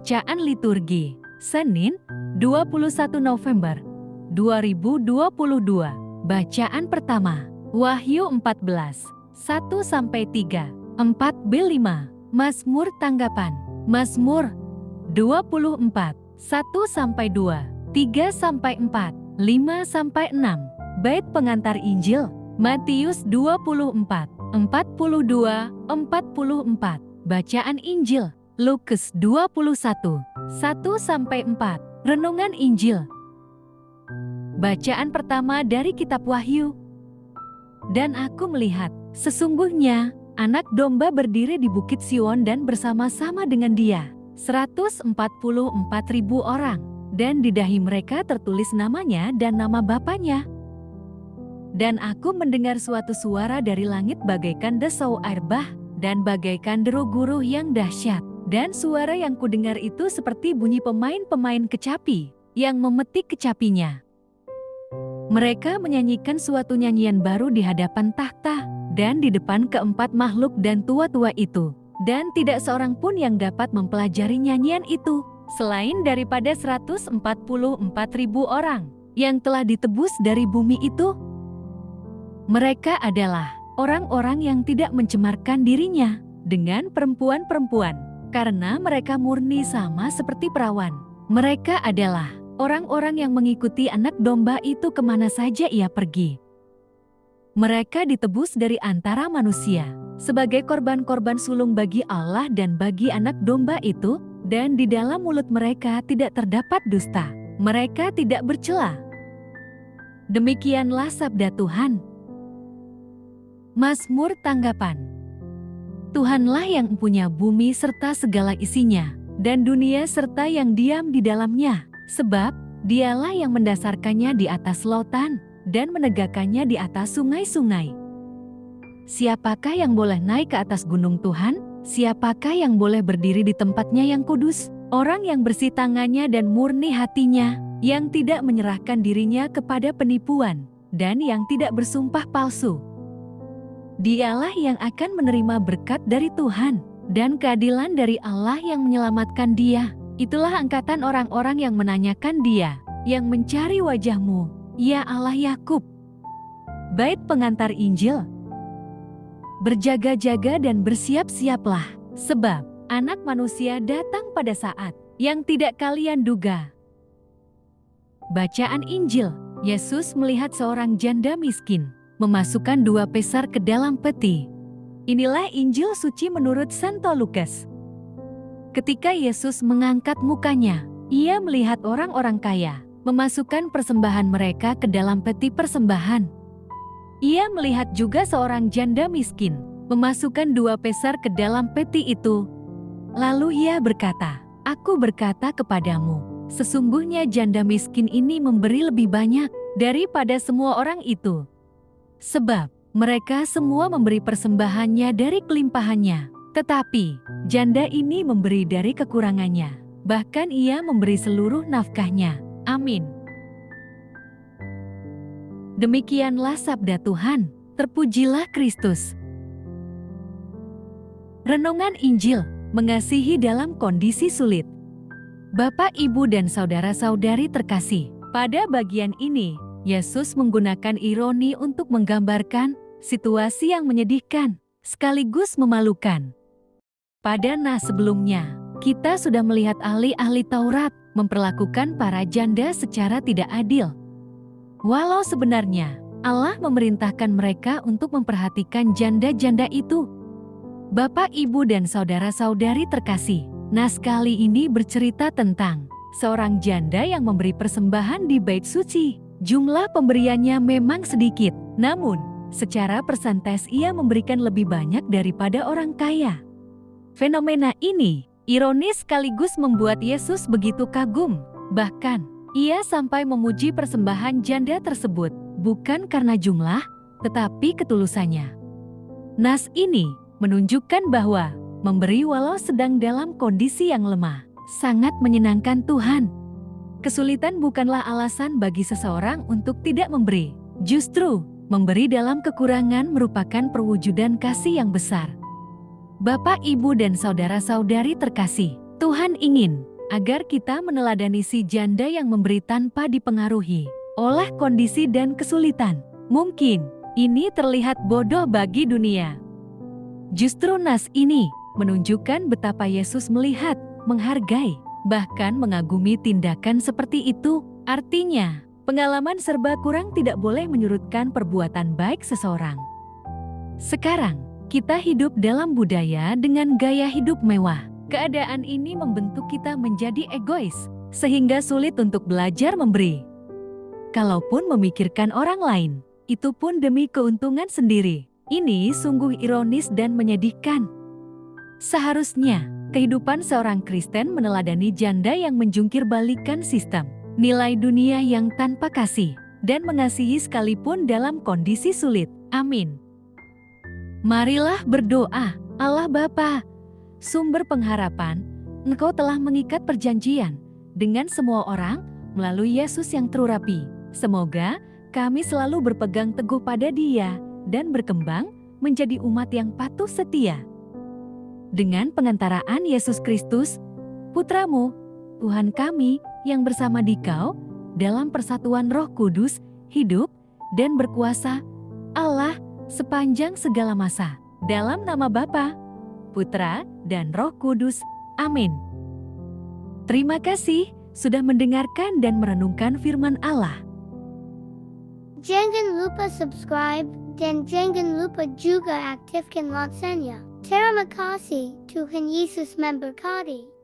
Bacaan Liturgi, Senin, 21 November 2022. Bacaan pertama, Wahyu 14, 1-3, 4b5, Mazmur tanggapan, Mazmur 24, 1-2, 3-4, 5-6, Bait pengantar Injil, Matius 24, 42, 44, Bacaan Injil, Lukas 21, 1-4, Renungan Injil. Bacaan pertama dari Kitab Wahyu. Dan aku melihat, sesungguhnya, anak domba berdiri di Bukit Sion dan bersama-sama dengan dia, 144.000 orang, dan di dahi mereka tertulis namanya dan nama Bapanya. Dan aku mendengar suatu suara dari langit bagaikan desau air bah, dan bagaikan deru guruh yang dahsyat. Dan suara yang kudengar itu seperti bunyi pemain-pemain kecapi, yang memetik kecapinya. Mereka menyanyikan suatu nyanyian baru di hadapan tahta, dan di depan keempat makhluk dan tua-tua itu. Dan tidak seorang pun yang dapat mempelajari nyanyian itu, selain daripada 144.000 orang, yang telah ditebus dari bumi itu. Mereka adalah orang-orang yang tidak mencemarkan dirinya dengan perempuan-perempuan, karena mereka murni sama seperti perawan. Mereka adalah orang-orang yang mengikuti anak domba itu kemana saja ia pergi. Mereka ditebus dari antara manusia, sebagai korban-korban sulung bagi Allah dan bagi anak domba itu, dan di dalam mulut mereka tidak terdapat dusta. Mereka tidak bercela. Demikianlah sabda Tuhan. Mazmur tanggapan. Tuhanlah yang mempunyai bumi serta segala isinya, dan dunia serta yang diam di dalamnya, sebab Dialah yang mendasarkannya di atas lautan, dan menegakkannya di atas sungai-sungai. Siapakah yang boleh naik ke atas gunung Tuhan? Siapakah yang boleh berdiri di tempatnya yang kudus? Orang yang bersih tangannya dan murni hatinya, yang tidak menyerahkan dirinya kepada penipuan, dan yang tidak bersumpah palsu. Dialah yang akan menerima berkat dari Tuhan, dan keadilan dari Allah yang menyelamatkan dia. Itulah angkatan orang-orang yang menanyakan dia, yang mencari wajah-Mu, ya Allah Yakub. Bait pengantar Injil. Berjaga-jaga dan bersiap-siaplah, sebab Anak Manusia datang pada saat yang tidak kalian duga. Bacaan Injil. Yesus melihat seorang janda miskin memasukkan 2 peser ke dalam peti. Inilah Injil suci menurut Santo Lukas. Ketika Yesus mengangkat mukanya, ia melihat orang-orang kaya memasukkan persembahan mereka ke dalam peti persembahan. Ia melihat juga seorang janda miskin memasukkan 2 peser ke dalam peti itu. Lalu ia berkata, "Aku berkata kepadamu, sesungguhnya janda miskin ini memberi lebih banyak daripada semua orang itu. Sebab mereka semua memberi persembahannya dari kelimpahannya, tetapi janda ini memberi dari kekurangannya, bahkan ia memberi seluruh nafkahnya." Amin. Demikianlah sabda Tuhan. Terpujilah Kristus. Renungan Injil. Mengasihi dalam kondisi sulit. Bapak, Ibu, dan saudara-saudari terkasih, pada bagian ini Yesus menggunakan ironi untuk menggambarkan situasi yang menyedihkan, sekaligus memalukan. Pada nas sebelumnya, kita sudah melihat ahli-ahli Taurat memperlakukan para janda secara tidak adil. Walau sebenarnya Allah memerintahkan mereka untuk memperhatikan janda-janda itu. Bapak, Ibu, dan saudara-saudari terkasih, nas kali ini bercerita tentang seorang janda yang memberi persembahan di bait suci. Jumlah pemberiannya memang sedikit, namun secara persentase ia memberikan lebih banyak daripada orang kaya. Fenomena ini ironis sekaligus membuat Yesus begitu kagum. Bahkan, ia sampai memuji persembahan janda tersebut, bukan karena jumlah, tetapi ketulusannya. Nas ini menunjukkan bahwa memberi walau sedang dalam kondisi yang lemah, sangat menyenangkan Tuhan. Kesulitan bukanlah alasan bagi seseorang untuk tidak memberi. Justru, memberi dalam kekurangan merupakan perwujudan kasih yang besar. Bapak, Ibu, dan saudara-saudari terkasih, Tuhan ingin agar kita meneladani si janda yang memberi tanpa dipengaruhi oleh kondisi dan kesulitan. Mungkin ini terlihat bodoh bagi dunia. Justru nas ini menunjukkan betapa Yesus melihat, menghargai, bahkan mengagumi tindakan seperti itu. Artinya, pengalaman serba kurang tidak boleh menyurutkan perbuatan baik seseorang. Sekarang, kita hidup dalam budaya dengan gaya hidup mewah. Keadaan ini membentuk kita menjadi egois, sehingga sulit untuk belajar memberi. Kalaupun memikirkan orang lain, itu pun demi keuntungan sendiri. Ini sungguh ironis dan menyedihkan. Seharusnya, kehidupan seorang Kristen meneladani janda yang menjungkir balikan sistem, nilai dunia yang tanpa kasih, dan mengasihi sekalipun dalam kondisi sulit. Amin. Marilah berdoa. Allah Bapa, sumber pengharapan, Engkau telah mengikat perjanjian dengan semua orang melalui Yesus yang terurapi. Semoga kami selalu berpegang teguh pada Dia dan berkembang menjadi umat yang patuh setia. Dengan pengantaraan Yesus Kristus, Putra-Mu, Tuhan kami yang bersama Dikau dalam persatuan Roh Kudus, hidup dan berkuasa Allah sepanjang segala masa. Dalam nama Bapa, Putra, dan Roh Kudus. Amin. Terima kasih sudah mendengarkan dan merenungkan firman Allah. Jangan lupa subscribe dan jangan lupa juga aktifkan loncengnya. Terima kasih, Tuhan Yesus memberkati.